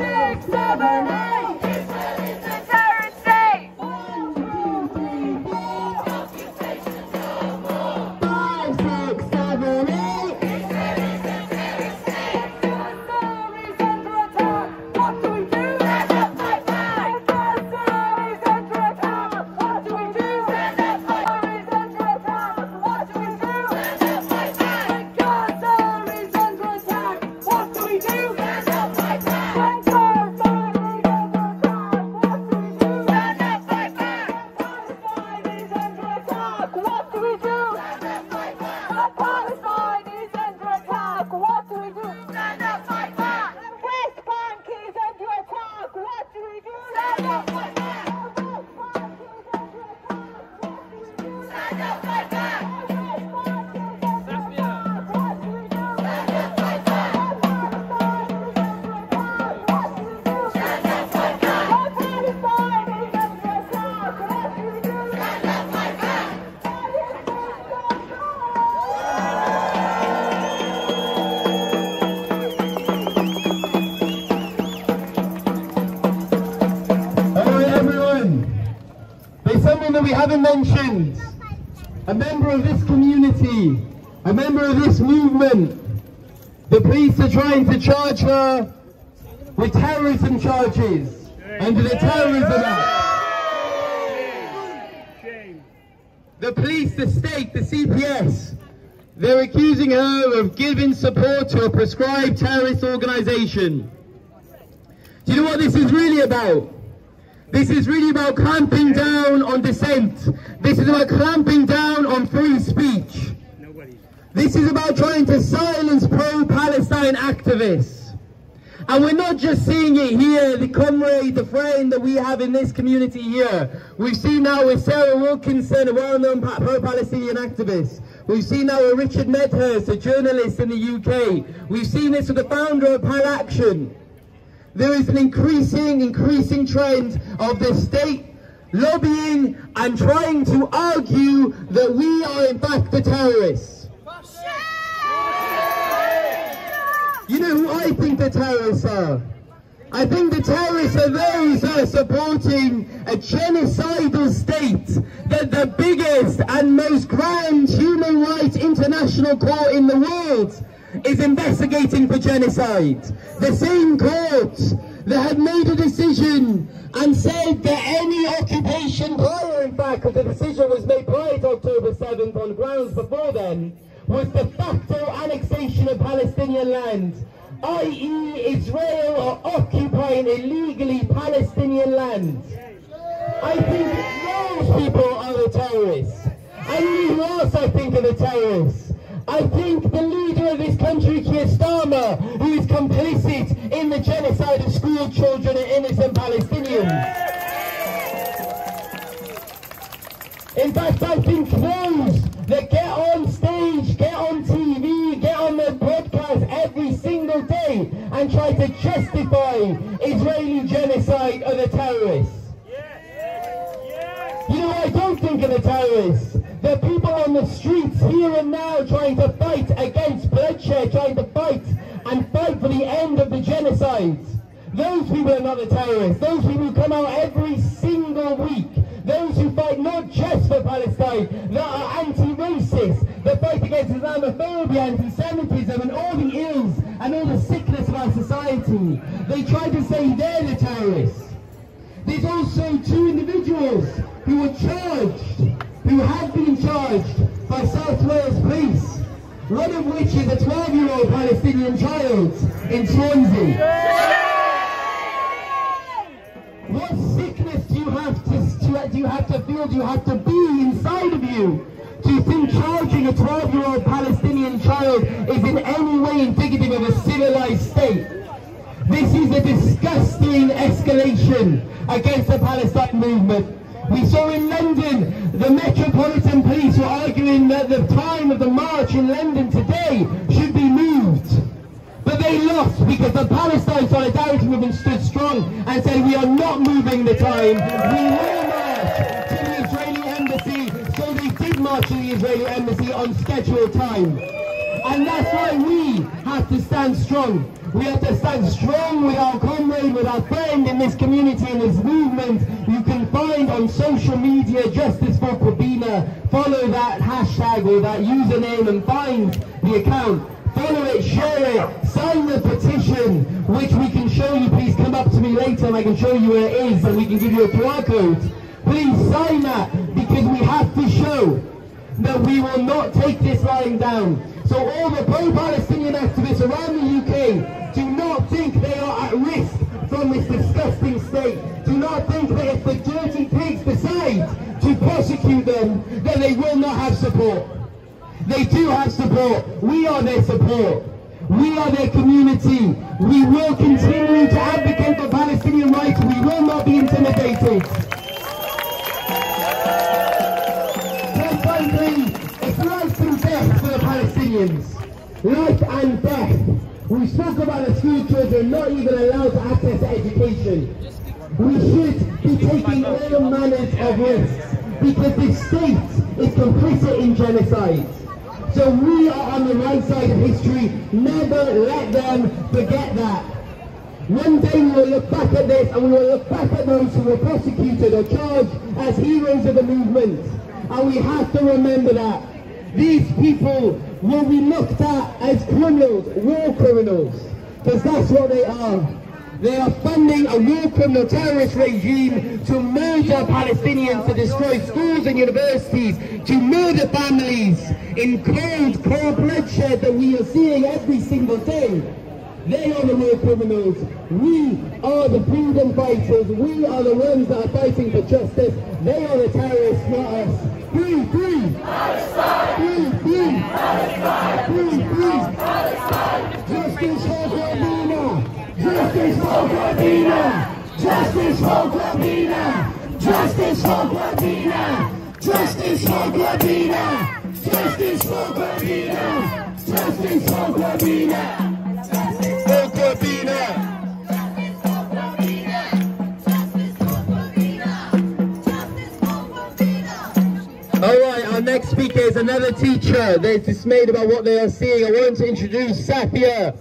6, 7, 8. Israel is a terrorist state. 1, 2, 3, 4. Occupation no more. 5, 6, 7, 8. Israel is a terrorist state. Gaza is under attack. What do we do? Stand up, fight back. Gaza is under attack. What do we do? Stand up, fight back. Gaza is under attack. What do we do? Stand up, fight back. Gaza is under attack. What do we do? Stand up, fight back. When Gaza is under attack, what do we do? Stand up, fight back. Palestine is under attack. What do we do? Stand up, fight back. Palestine is under attack. What do we do? Stand up, fight back. West Bank is under attack. What do we do? Stand up, fight back. West Bank is under attack. What do we do? Stand up, fight back. West Bank is under attack. What do we do? Stand up, fight back. Palestine is under attack. What do we do? Stand up, fight back. Palestine is under attack. What do we do? Stand up, fight back. Hello everyone. There's something that we haven't mentioned. A member of this community, a member of this movement, the police are trying to charge her with terrorism charges under the Terrorism Act. The police, the state, the CPS, they're accusing her of giving support to a prescribed terrorist organisation. Do you know what this is really about? This is really about clamping down on dissent. This is about clamping down on free speech. This is about trying to silence pro-Palestine activists. And we're not just seeing it here, the comrade, the friend that we have in this community here. We've seen now with Sarah Wilkinson, a well-known pro-Palestinian activist. We've seen now with Richard Medhurst, a journalist in the UK. We've seen this with the founder of Pal Action. There is an increasing trend of the state lobbying and trying to argue that we are in fact the terrorists. You know who I think the terrorists are? I think the terrorists are those that are supporting a genocidal state that the biggest and most grand human rights international court in the world is investigating for genocide. The same court that had made a decision and said that any occupation prior, in fact, because the decision was made prior to October 7th on grounds before then, was de facto annexation of Palestinian land, i.e. Israel are occupying illegally Palestinian land. I think those people are the terrorists. And who else I think are the terrorists? I think the leader of this country, Keir Starmer, who is complicit in the genocide of school children and innocent Palestinians. In fact, I think those that get on stage, get on TV, get on the broadcast every single day and try to justify Israeli genocide are the terrorists. You know, I don't think of the terrorists. There are people on the streets here and now trying to fight against bloodshed, trying to fight for the end of the genocide. Those people are not the terrorists. Those people who come out every single week. Those who fight not just for Palestine, that are anti-racist, that fight against Islamophobia, anti-Semitism and all the ills and all the sickness of our society. They try to say they're the terrorists. There's also two individuals who were charged, who have been charged by South Wales police, one of which is a 12-year-old Palestinian child in Swansea. What sickness do you have to feel, do you have to be inside of you to think charging a 12-year-old Palestinian child is in any way indicative of a civilized state? This is a disgusting escalation against the Palestine movement. We saw in London, the Metropolitan Police were arguing that the time of the march in London today should be moved. But they lost because the Palestine Solidarity Movement stood strong and said, we are not moving the time, we will march to the Israeli embassy. So they did march to the Israeli embassy on scheduled time. And that's why we have to stand strong. We have to stand strong with our comrade, with our friend in this community, in this movement. You can find on social media, Justice for Kwabena. Follow that hashtag or that username and find the account. Follow it, share it, sign the petition, which we can show you. Please come up to me later and I can show you where it is and we can give you a QR code. Please sign that, because we have to show that we will not take this lying down. So all the pro-Palestinian activists around the UK, do not think they are at risk from this disgusting state. Do not think that if the dirty pigs decide to prosecute them, then they will not have support. They do have support. We are their support. We are their community. We will continue to advocate for Palestinian rights. We will not be intimidated. Quite frankly, it's life and death for the Palestinians. Life and death. We spoke about the school children not even allowed to access education. We should be taking all manners of risks because the state is complicit in genocide. So we are on the right side of history. Never let them forget that. One day we will look back at this and we will look back at those who were prosecuted or charged as heroes of the movement. And we have to remember that. These people will be looked at as criminals, war criminals, because that's what they are. They are funding a war criminal terrorist regime to murder Palestinians, to destroy schools and universities, to murder families in cold bloodshed that we are seeing every single day. They are the war criminals. We are the freedom fighters. We are the ones that are fighting for justice. They are the terrorists, not us. Free, free! Palestine! Free, free! Palestine! Free, free! Palestine! Justice for Kwabena! Justice for Kwabena! Justice for Kwabena! Justice for Kwabena! Justice for Kwabena! Justice for Kwabena! Justice for Kwabena! Justice for Kwabena! Alright, our next speaker is another teacher that is dismayed about what they are seeing. I want to introduce Safia.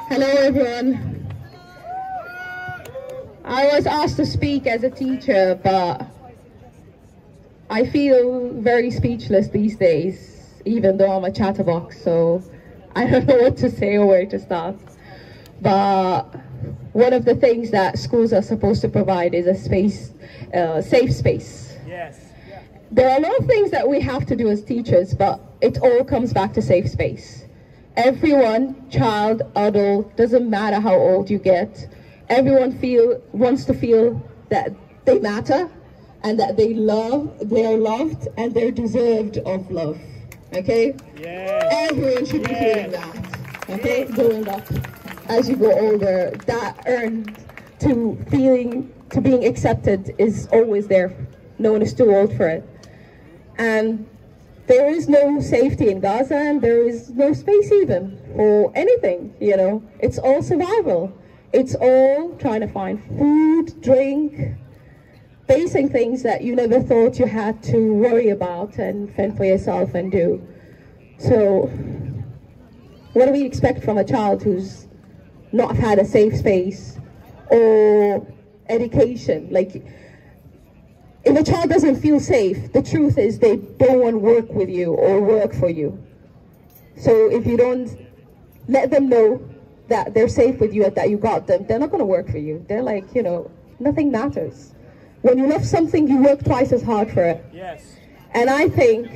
Hello everyone. I was asked to speak as a teacher, but I feel very speechless these days, even though I'm a chatterbox, so I don't know what to say or where to start. But one of the things that schools are supposed to provide is a space, safe space. Yes. There are a lot of things that we have to do as teachers, but it all comes back to safe space. Everyone, child, adult, doesn't matter how old you get, everyone wants to feel that they matter and that they are loved and they're deserved of love. Okay? Yes. Everyone should be feeling that. Okay? Growing up, as you grow older, that earned to being accepted is always there. No one is too old for it. And there is no safety in Gaza, and there is no space even for anything, you know. It's all survival. It's all trying to find food, drink, basic things that you never thought you had to worry about and fend for yourself and do. So what do we expect from a child who's not had a safe space or education? Like, if a child doesn't feel safe, the truth is they don't want to work with you or work for you. So if you don't let them know that they're safe with you and that you got them, they're not going to work for you. They're like, you know, nothing matters. When you love something, you work twice as hard for it. Yes. And I think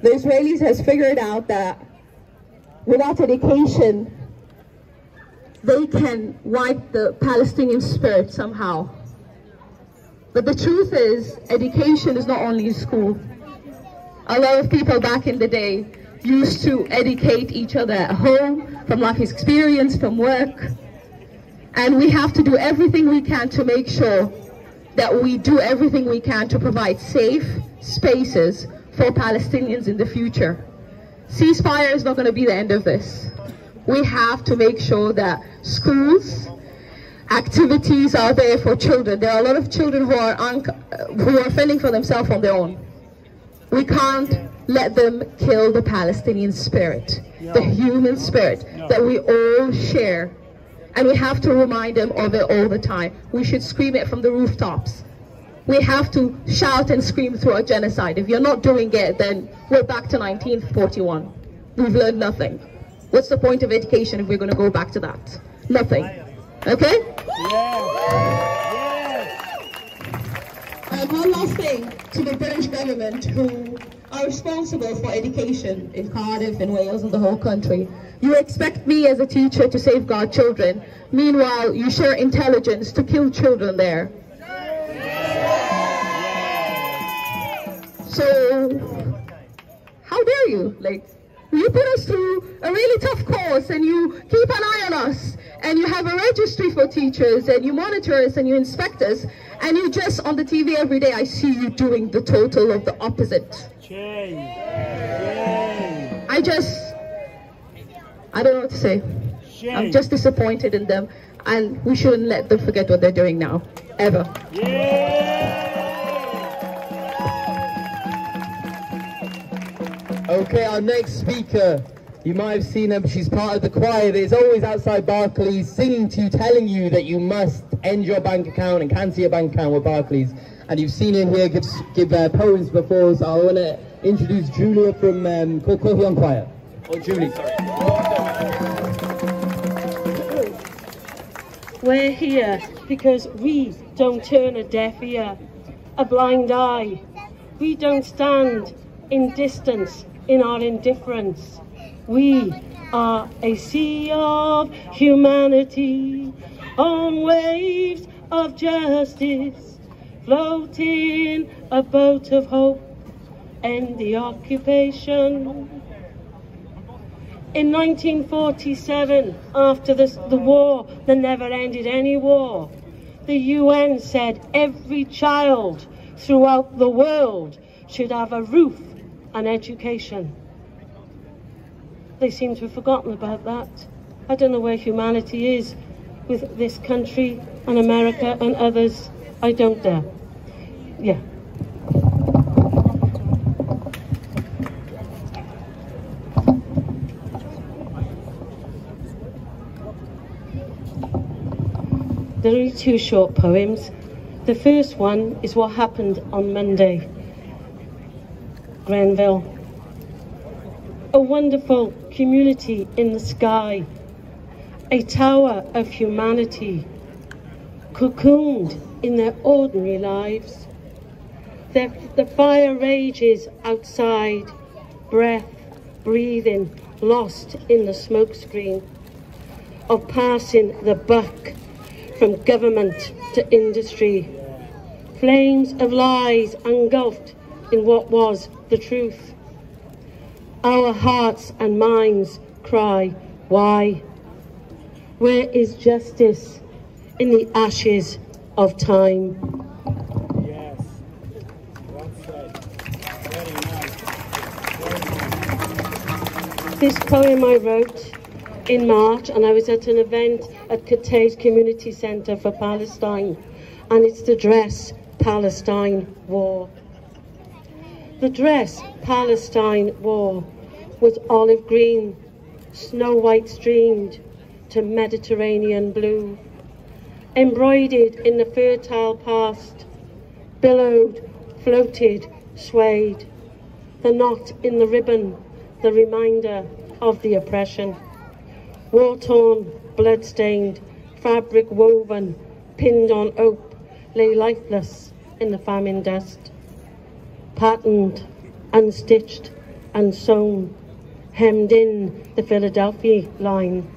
the Israelis has figured out that without education, they can wipe the Palestinian spirit somehow. But the truth is, education is not only in school. A lot of people back in the day used to educate each other at home, from life experience, from work. And we have to do everything we can to make sure that we do everything we can to provide safe spaces for Palestinians in the future. Ceasefire is not going to be the end of this. We have to make sure that schools, activities are there for children. There are a lot of children who are fending for themselves on their own. We can't let them kill the Palestinian spirit, the human spirit that we all share. And we have to remind them of it all the time. We should scream it from the rooftops. We have to shout and scream through a genocide. If you're not doing it, then we're back to 1941. We've learned nothing. What's the point of education if we're going to go back to that? Nothing. Okay? One last thing to the British government, who are responsible for education in Cardiff, in Wales, and the whole country. You expect me as a teacher to safeguard children. Meanwhile, you share intelligence to kill children there. So, how dare you? Like, you put us through a really tough course, and you keep an eye on us, and you have a registry for teachers, and you monitor us, and you inspect us, and you just, on the TV every day, I see you doing the total of the opposite. I don't know what to say. I'm just disappointed in them, and we shouldn't let them forget what they're doing now, ever. Okay, our next speaker, you might have seen her, she's part of the choir that is always outside Barclays singing to you, telling you that you must end your bank account and cancel your bank account with Barclays. And you've seen her here give poems before, so I want to introduce Julia from Coffee on Choir. Or Julie, sorry. We're here because we don't turn a deaf ear, a blind eye. We don't stand in distance in our indifference. We are a sea of humanity on waves of justice, floating a boat of hope, end the occupation. In 1947, after the war that never ended any war, the UN said every child throughout the world should have a roof and education. They seem to have forgotten about that. I don't know where humanity is with this country and America and others. I don't dare. Yeah. There are only two short poems. The first one is what happened on Monday. Grenville. A wonderful community in the sky. A tower of humanity, cocooned in their ordinary lives. The fire rages outside, breath, breathing, lost in the smokescreen of passing the buck from government to industry. Flames of lies engulfed in what was the truth. Our hearts and minds cry, why? Where is justice in the ashes of time? Yes, well said. Very nice. Very nice. This poem I wrote in March, and I was at an event at Catay's Community Centre for Palestine, and it's the dress Palestine wore. The dress Palestine wore was olive green, snow white streamed to Mediterranean blue, embroidered in the fertile past, billowed, floated, swayed, the knot in the ribbon, the reminder of the oppression. War-torn, blood-stained, fabric woven, pinned on oak, lay lifeless in the famine dust. Patterned, unstitched, and sewn, hemmed in the Philadelphia line,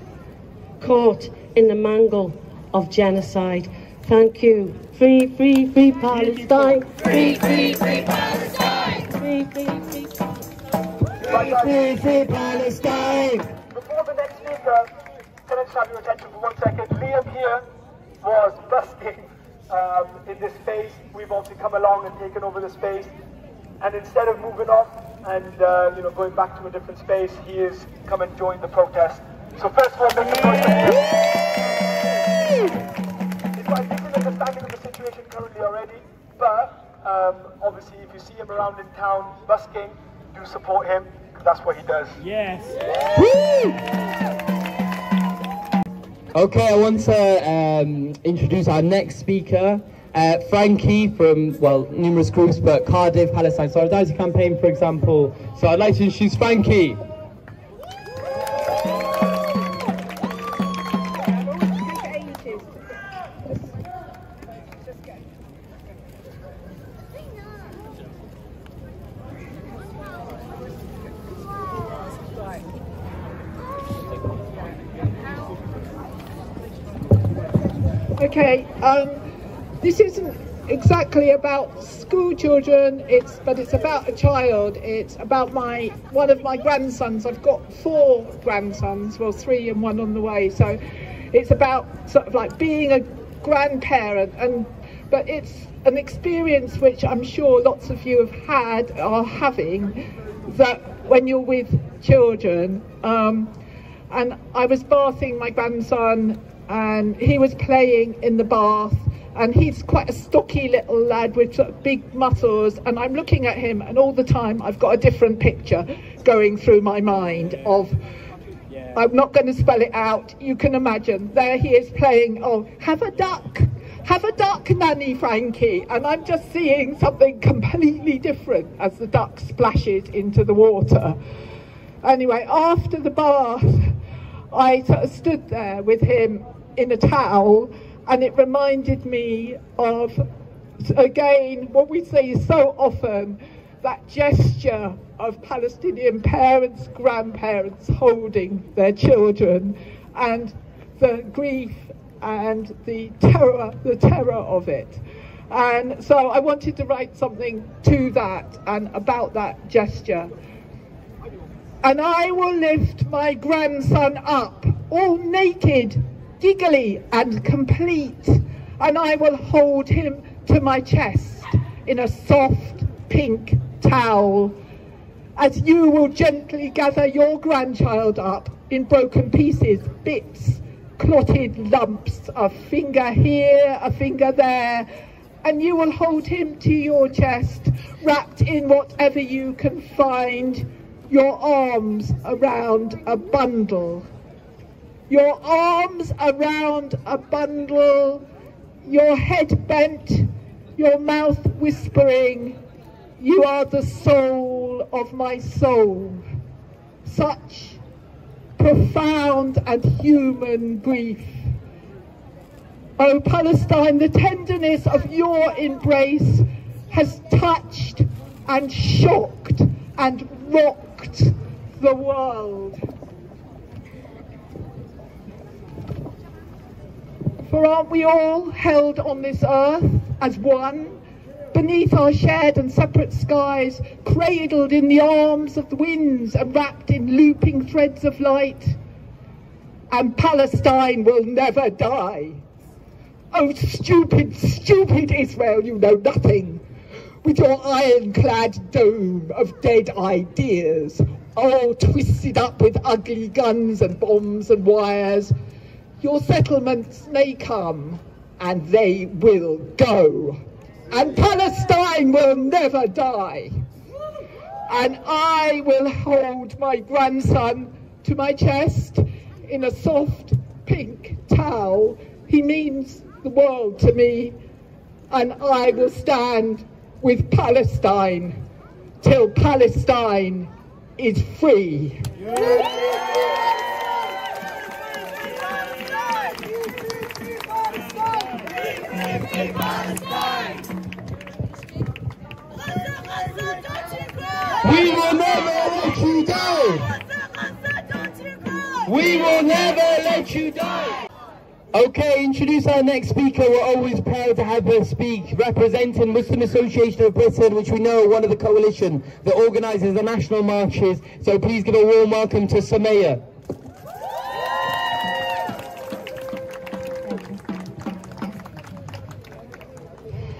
caught in the mangle of genocide. Thank you. Free, free, free Palestine. Free, free, free Palestine. Free, free, free Palestine. Free, free Palestine. Before the next speaker, can I just have your attention for 1 second? Liam here was busking in this space. We've obviously come along and taken over the space. And instead of moving off and going back to a different space, he has come and joined the protest. So first of all, make the protest. I think an understanding of the situation currently already, but Obviously, if you see him around in town busking, do support him, because that's what he does. Yes. Okay, I want to introduce our next speaker, Frankie from, well, numerous groups, but Cardiff, Palestine Solidarity Campaign, for example. So I'd like to introduce Frankie. Okay, this isn't exactly about school children, but it's about a child. It's about one of my grandsons. I've got 4 grandsons, well 3 and 1 on the way. So it's about sort of like being a grandparent, but it's an experience which I'm sure lots of you have had, are having, that when you're with children. And I was bathing my grandson, and he was playing in the bath, and he's quite a stocky little lad with sort of big muscles, and I'm looking at him, and all the time I've got a different picture going through my mind of, I'm not going to spell it out, you can imagine, there he is playing, oh, have a duck, nanny Frankie, and I'm just seeing something completely different as the duck splashes into the water. Anyway, after the bath, I sort of stood there with him in a towel, and it reminded me of, again, what we see so often, that gesture of Palestinian parents, grandparents holding their children, and the grief and the terror of it. And so I wanted to write something to that and about that gesture. And I will lift my grandson up, all naked, giggly and complete, and I will hold him to my chest in a soft pink towel, as you will gently gather your grandchild up in broken pieces, bits, clotted lumps, a finger here, a finger there, and you will hold him to your chest, wrapped in whatever you can find, your arms around a bundle. Your arms around a bundle, your head bent, your mouth whispering, you are the soul of my soul. Such profound and human grief. Oh Palestine, the tenderness of your embrace has touched and shocked and rocked the world. For aren't we all held on this earth as one, beneath our shared and separate skies, cradled in the arms of the winds and wrapped in looping threads of light? And Palestine will never die. Oh stupid, stupid Israel, you know nothing. With your ironclad dome of dead ideas, all twisted up with ugly guns and bombs and wires, your settlements may come, and they will go. And Palestine will never die. And I will hold my grandson to my chest in a soft pink towel. He means the world to me. And I will stand with Palestine till Palestine is free. We will never let you die. We will never let you die. Okay, introduce our next speaker. We're always proud to have her speak, representing Muslim Association of Britain, which we know are one of the coalition that organises the national marches. So please give a warm welcome to Samaya.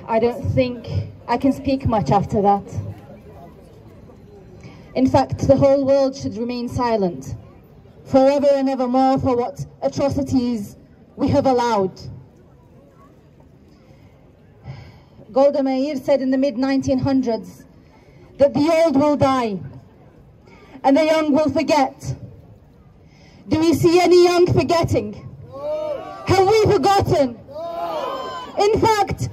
I don't think I can speak much after that. In fact, the whole world should remain silent, forever and evermore, for what atrocities we have allowed. Golda Meir said in the mid-1900s that the old will die and the young will forget. Do we see any young forgetting? Have we forgotten? In fact,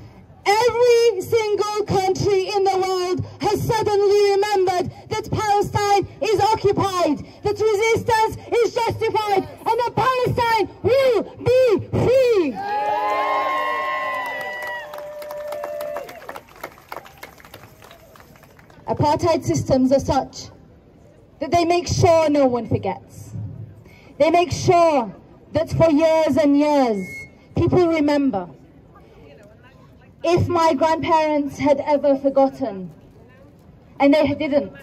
every single country in the world has suddenly remembered that Palestine is occupied, that resistance is justified, and that Palestine will be free. Apartheid systems are such that they make sure no one forgets. They make sure that for years and years, people remember. If my grandparents had ever forgotten, and they didn't,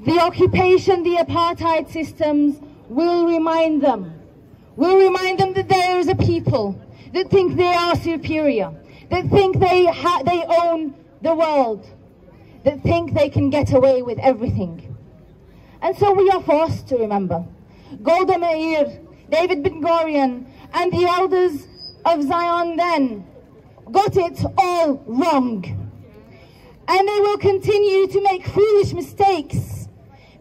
the occupation, the apartheid systems will remind them that there is a people that think they are superior, that think they own the world, that think they can get away with everything. And so we are forced to remember. Golda Meir, David Ben-Gurion, and the elders of Zion then got it all wrong. And they will continue to make foolish mistakes,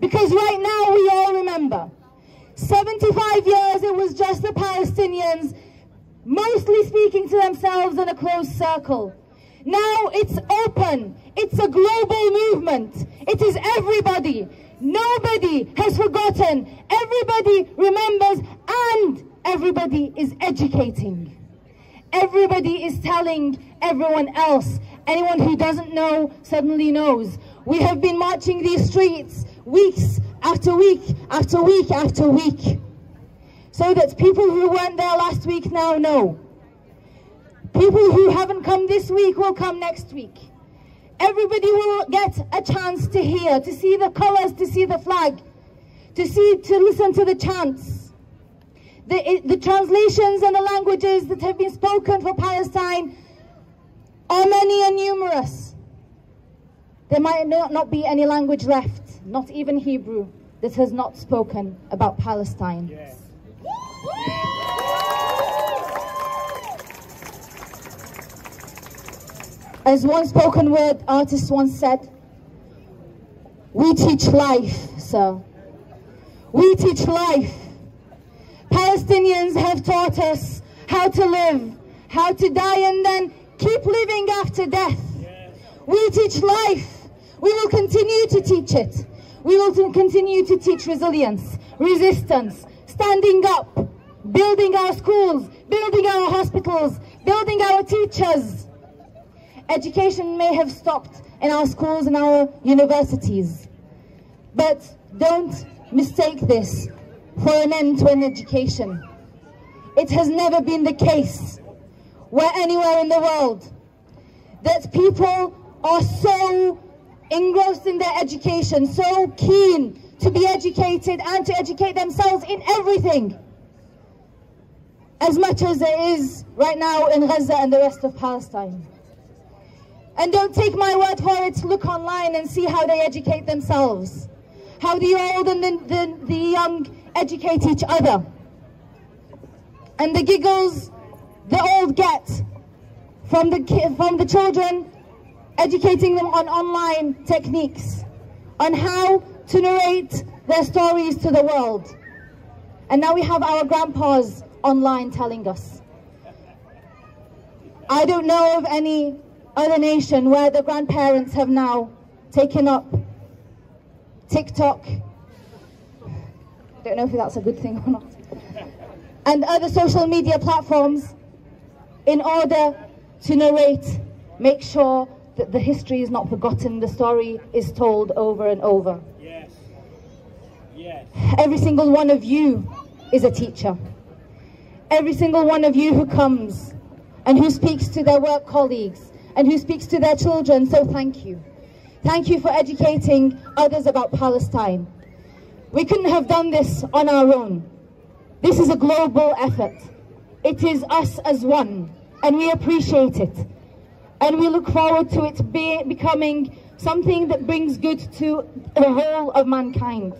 because right now we all remember 75 years it was just the Palestinians mostly speaking to themselves in a closed circle. Now it's open, it's a global movement, it is everybody. Nobody has forgotten, everybody remembers, and everybody is educating. Everybody is telling everyone else. Anyone who doesn't know suddenly knows. We have been marching these streets weeks after week after week after week, so that people who weren't there last week now know. People who haven't come this week will come next week. Everybody will get a chance to hear, to see the colours, to see the flag, to listen to the chants. The translations and the languages that have been spoken for Palestine are many and numerous. There might not be any language left, not even Hebrew, that has not spoken about Palestine. Yes. As one spoken word artist once said, we teach life, sir. We teach life. Palestinians have taught us how to live, how to die, and then keep living after death. Yes. We teach life. We will continue to teach it. We will continue to teach resilience, resistance, standing up, building our schools, building our hospitals, building our teachers. Education may have stopped in our schools and our universities, but don't mistake this for an end to an education. It has never been the case where anywhere in the world that people are so engrossed in their education, so keen to be educated and to educate themselves in everything, as much as there is right now in Gaza and the rest of Palestine. And don't take my word for it, look online and see how they educate themselves, how the old and the young educate each other, and the giggles the old get from the children, educating them on online techniques, on how to narrate their stories to the world. And now we have our grandpas online telling us. I don't know of any other nation where the grandparents have now taken up TikTok, don't know if that's a good thing or not, and other social media platforms in order to narrate, make sure that the history is not forgotten, the story is told over and over. Yes. Yes. Every single one of you is a teacher. Every single one of you who comes and who speaks to their work colleagues and who speaks to their children, so thank you. Thank you for educating others about Palestine. We couldn't have done this on our own. This is a global effort. It is us as one, and we appreciate it. And we look forward to it becoming something that brings good to the whole of mankind.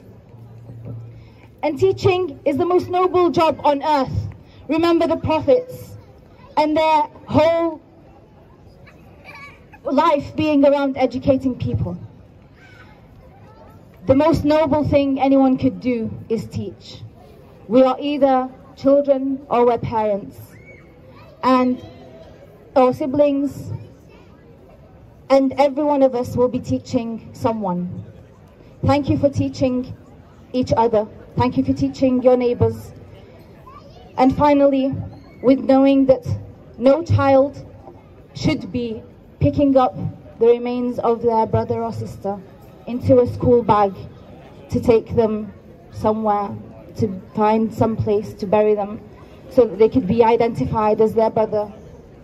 And teaching is the most noble job on earth. Remember the prophets and their whole life being around educating people. The most noble thing anyone could do is teach. We are either children or we're parents, and our siblings, and every one of us will be teaching someone. Thank you for teaching each other. Thank you for teaching your neighbors. And finally, with knowing that no child should be picking up the remains of their brother or sister into a school bag to take them somewhere, to find some place to bury them so that they could be identified as their brother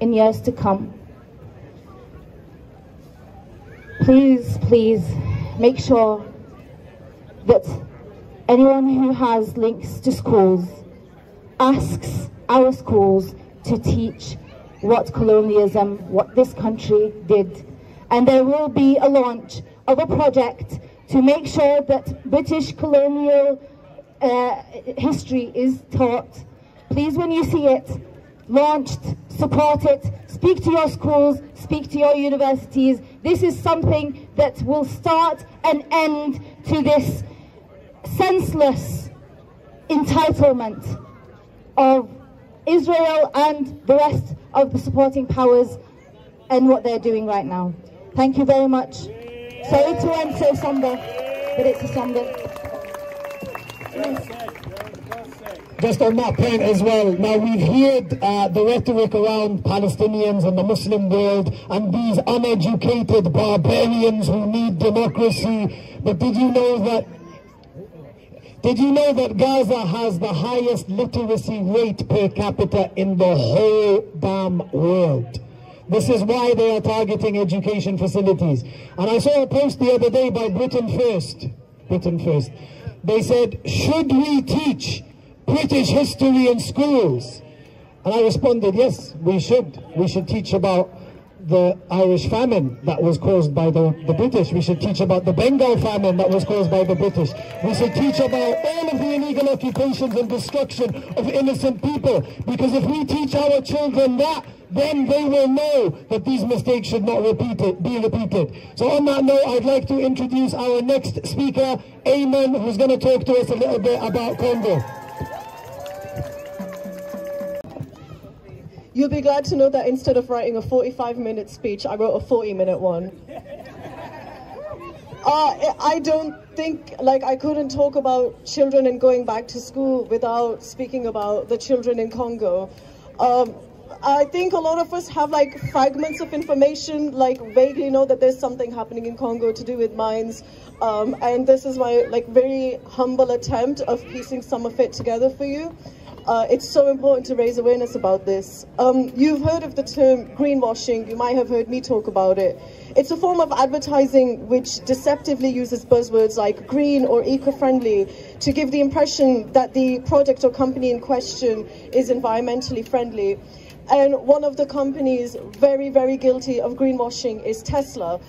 in years to come. Please, please make sure that anyone who has links to schools asks our schools to teach what colonialism, what this country did. And there will be a launch of a project to make sure that British colonial history is taught. Please, when you see it launched, support it, speak to your schools, speak to your universities. This is something that will start an end to this senseless entitlement of Israel and the rest of the supporting powers and what they're doing right now. Thank you very much. Sorry to end so somber, but it's a somber. Just on that point as well, now we've heard the rhetoric around Palestinians and the Muslim world and these uneducated barbarians who need democracy, but did you know that Gaza has the highest literacy rate per capita in the whole damn world? This is why they are targeting education facilities. And I saw a post the other day by Britain First. They said, should we teach British history in schools? And I responded, yes, we should. We should teach about the Irish famine that was caused by the British. We should teach about the Bengal famine that was caused by the British. We should teach about all of the illegal occupations and destruction of innocent people. Because if we teach our children that, then they will know that these mistakes should not be repeated. So on that note, I'd like to introduce our next speaker, Ayman, who's going to talk to us a little bit about Congo. You'll be glad to know that instead of writing a 45-minute speech, I wrote a 40-minute one. I don't think, I couldn't talk about children and going back to school without speaking about the children in Congo. I think a lot of us have fragments of information, vaguely know that there's something happening in Congo to do with mines. And this is my very humble attempt of piecing some of it together for you. It's so important to raise awareness about this. You've heard of the term greenwashing. You might have heard me talk about it. It's a form of advertising which deceptively uses buzzwords like green or eco-friendly to give the impression that the product or company in question is environmentally friendly. And one of the companies very, very guilty of greenwashing is Tesla.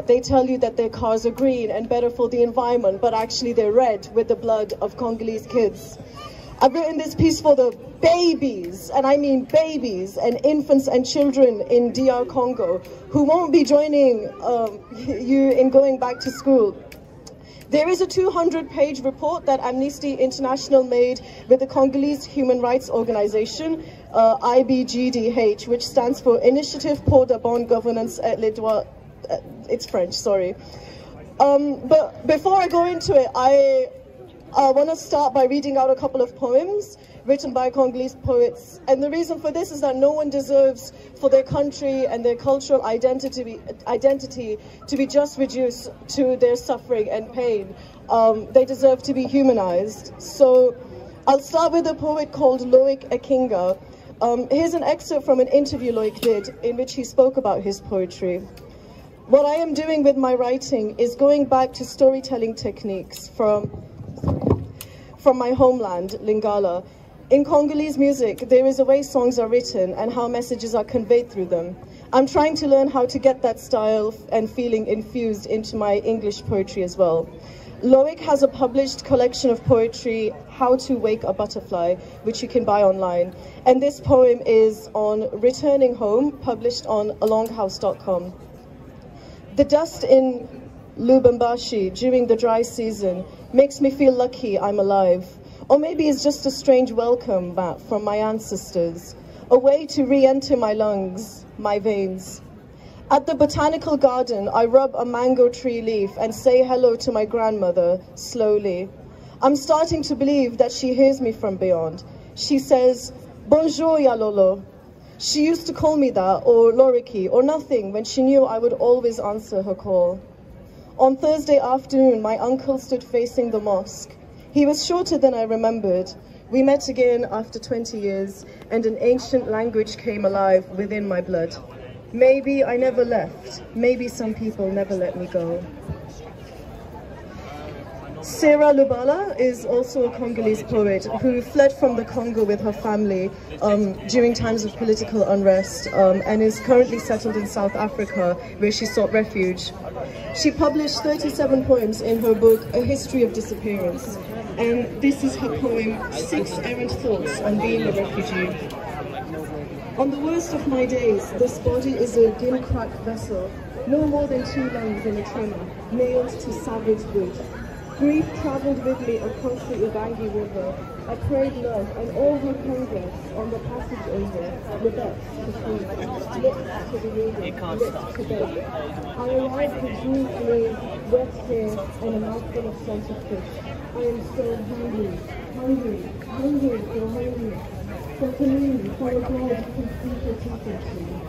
They tell you that their cars are green and better for the environment, but actually they're red with the blood of Congolese kids. I've written this piece for the babies, and I mean babies and infants and children in DR Congo who won't be joining you in going back to school. There is a 200-page report that Amnesty International made with the Congolese Human Rights Organization, IBGDH, which stands for Initiative pour la bonne gouvernance et les droits. It's French, sorry. But before I go into it, I want to start by reading out a couple of poems written by Congolese poets. And the reason for this is that no one deserves for their country and their cultural identity to be just reduced to their suffering and pain. They deserve to be humanized. So I'll start with a poet called Loic Ekinga. Here's an excerpt from an interview Loic did in which he spoke about his poetry. What I am doing with my writing is going back to storytelling techniques from my homeland, Lingala. In Congolese music, there is a way songs are written and how messages are conveyed through them. I'm trying to learn how to get that style and feeling infused into my English poetry as well. Loic has a published collection of poetry, How to Wake a Butterfly, which you can buy online. And this poem is on Returning Home, published on alonghouse.com. The dust in Lubumbashi during the dry season makes me feel lucky I'm alive. Or maybe it's just a strange welcome back from my ancestors, a way to re-enter my lungs, my veins. At the botanical garden, I rub a mango tree leaf and say hello to my grandmother, slowly. I'm starting to believe that she hears me from beyond. She says, "Bonjour, Yalolo." She used to call me that, or Loriki, or nothing, when she knew I would always answer her call. On Thursday afternoon, my uncle stood facing the mosque. He was shorter than I remembered. We met again after 20 years, and an ancient language came alive within my blood. Maybe I never left. Maybe some people never let me go. Sarah Lubala is also a Congolese poet who fled from the Congo with her family during times of political unrest and is currently settled in South Africa, where she sought refuge. She published 37 poems in her book, A History of Disappearance, and this is her poem, 6 Errant Thoughts on Being a Refugee. On the worst of my days, this body is a gimcrack vessel, no more than 2 lungs in a tremor, nailed to savage wood. Grief travelled with me across the Ubangi River. I prayed love and all her congress on the passage over, the best to feed, lips to the needy, lips to beg. I arrived with blue eyes, wet hair, and a mouthful of salted fish. I am so hungry, hungry, hungry, so hungry. For community, for a God who can see for teaching.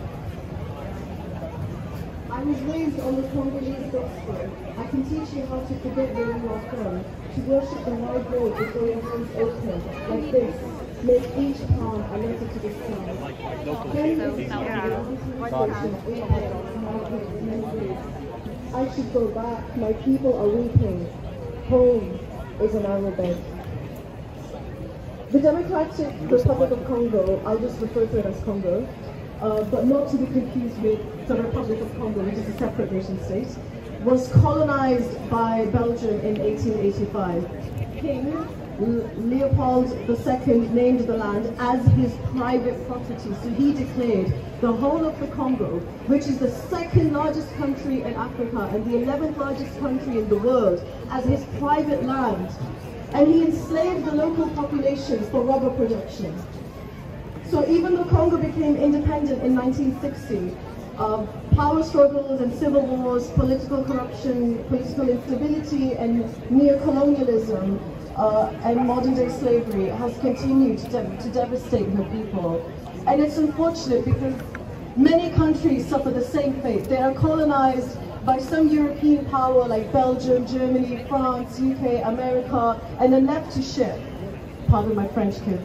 I was raised on the Congolese gospel. I can teach you how to forget where you are from, to worship the wide road before your hands open, like this. Make each palm a letter to the sky. I should go back. My people are weeping. Home is an arrow bed. The Democratic Republic of Congo, I'll just refer to it as Congo, but not to be confused with the Republic of Congo, which is a separate nation state, was colonized by Belgium in 1885. King Leopold II named the land as his private property, so he declared the whole of the Congo, which is the 2nd largest country in Africa and the 11th largest country in the world, as his private land. And he enslaved the local populations for rubber production. So even though Congo became independent in 1960, power struggles and civil wars, political corruption, political instability, and neo-colonialism and modern-day slavery has continued to devastate the people. And it's unfortunate because many countries suffer the same fate. They are colonized by some European power like Belgium, Germany, France, UK, America, and then left to shit. Pardon my French, kids.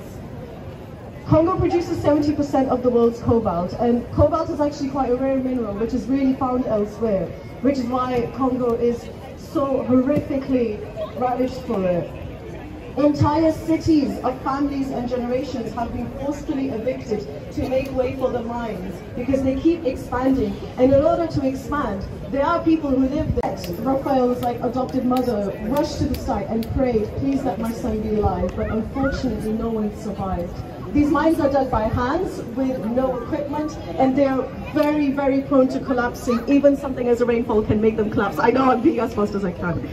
Congo produces 70% of the world's cobalt, and cobalt is actually quite a rare mineral which is really found elsewhere, which is why Congo is so horrifically ravished for it. Entire cities of families and generations have been forcefully evicted to make way for the mines because they keep expanding, and in order to expand, there are people who live there. Raphael's adopted mother rushed to the site and prayed, "Please let my son be alive," but unfortunately no one survived. These mines are dug by hands with no equipment, and they're very, very prone to collapsing. Even something as a rainfall can make them collapse. I know I'm being as fast as I can.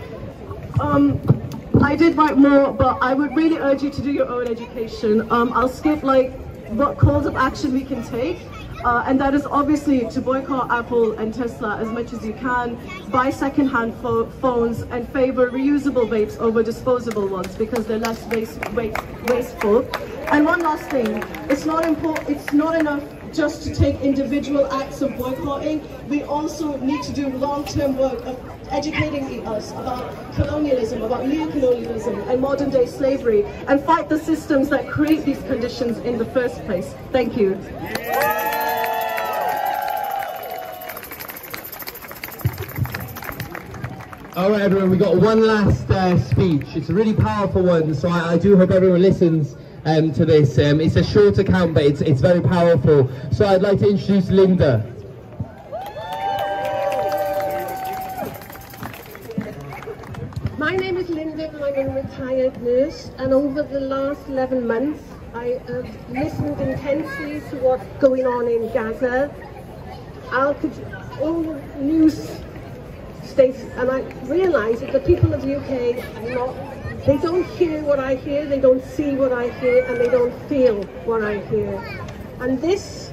I did write more, but I would really urge you to do your own education. I'll skip what calls of action we can take, and that is obviously to boycott Apple and Tesla as much as you can, buy second-hand phones, and favor reusable vapes over disposable ones because they're less wasteful. And one last thing, it's not enough just to take individual acts of boycotting. We also need to do long-term work of educating us about colonialism, about neo-colonialism and modern-day slavery, and fight the systems that create these conditions in the first place. Thank you. All right, everyone, we got one last speech. It's a really powerful one, so I do hope everyone listens to this. It's a short account, but it's very powerful. So I'd like to introduce Linda. My name is Linda, and I'm a retired nurse, and over the last 11 months I have listened intensely to what's going on in Gaza. All news States, and I realise that the people of the UK are not, they don't hear what I hear, they don't see what I hear, and they don't feel what I hear. And this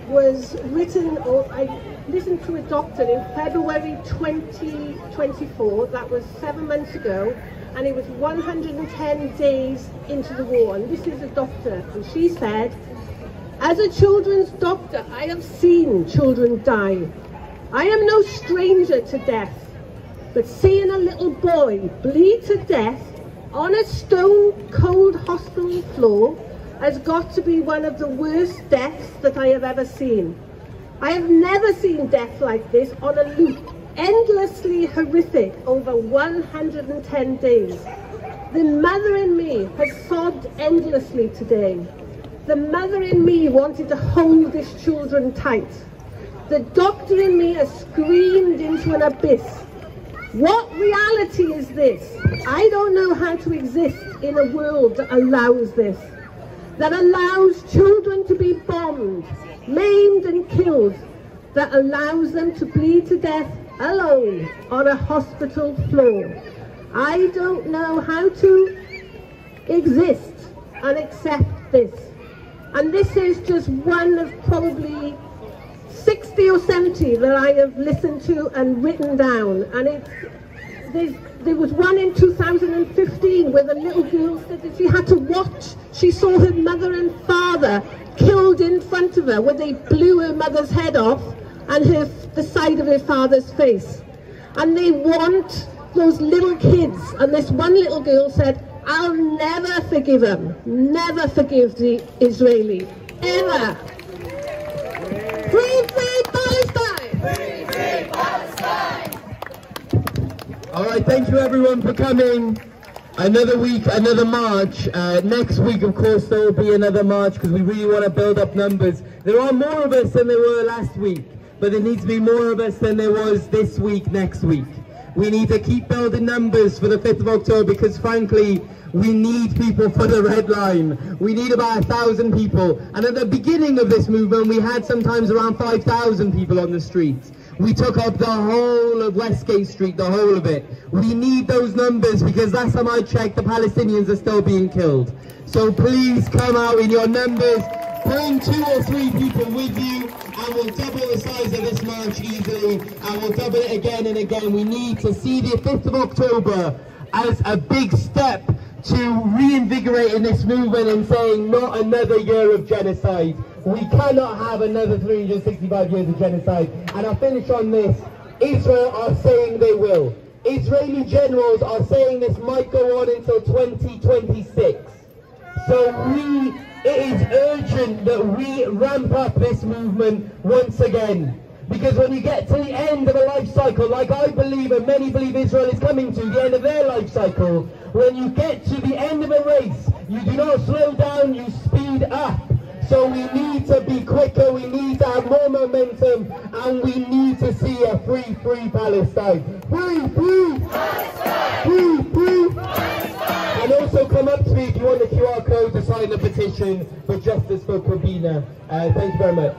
was written, or I listened to a doctor in February 2024, that was 7 months ago, and it was 110 days into the war. And this is a doctor, and she said, "As a children's doctor, I have seen children die. I am no stranger to death, but seeing a little boy bleed to death on a stone-cold hospital floor has got to be one of the worst deaths that I have ever seen. I have never seen death like this on a loop, endlessly horrific over 110 days. The mother in me has sobbed endlessly today. The mother in me wanted to hold these children tight. The doctor in me has screamed into an abyss. What reality is this? I don't know how to exist in a world that allows this, that allows children to be bombed, maimed and killed, that allows them to bleed to death alone on a hospital floor. I don't know how to exist and accept this." And this is just one of probably 60 or 70 that I have listened to and written down. And there was one in 2015 where the little girl said that she had to watch. She saw her mother and father killed in front of her, where they blew her mother's head off and the side of her father's face. And they want those little kids. And this one little girl said, "I'll never forgive them, never forgive the Israeli, ever. Free, free Palestine! Free, free Palestine!" All right, thank you everyone for coming. Another week, another march. Next week, of course, there will be another march because we really want to build up numbers. There are more of us than there were last week, but there needs to be more of us than there was this week, next week. We need to keep building numbers for the 5th of October because, frankly, we need people for the Red Line. We need about 1,000 people. And at the beginning of this movement, we had sometimes around 5,000 people on the streets. We took up the whole of Westgate Street, the whole of it. We need those numbers because last time I checked, the Palestinians are still being killed. So please come out in your numbers. Bring 2 or 3 people with you, and we'll double the size of this march easily, and we'll double it again and again. We need to see the 5th of October as a big step to reinvigorating this movement and saying not another year of genocide. We cannot have another 365 years of genocide. And I'll finish on this. Israel are saying they will. Israeli generals are saying this might go on until 2026. So it is urgent that we ramp up this movement once again. Because when you get to the end of a life cycle, like I believe and many believe Israel is coming to, the end of their life cycle, when you get to the end of a race, you do not slow down, you speed up. So we need to be quicker, we need to have more momentum, and we need to see a free, free Palestine. Free, free! Palestine! Free, free! Palestine! And also come up to me if you want the QR code to sign the petition for justice for Pravina. Thank you very much.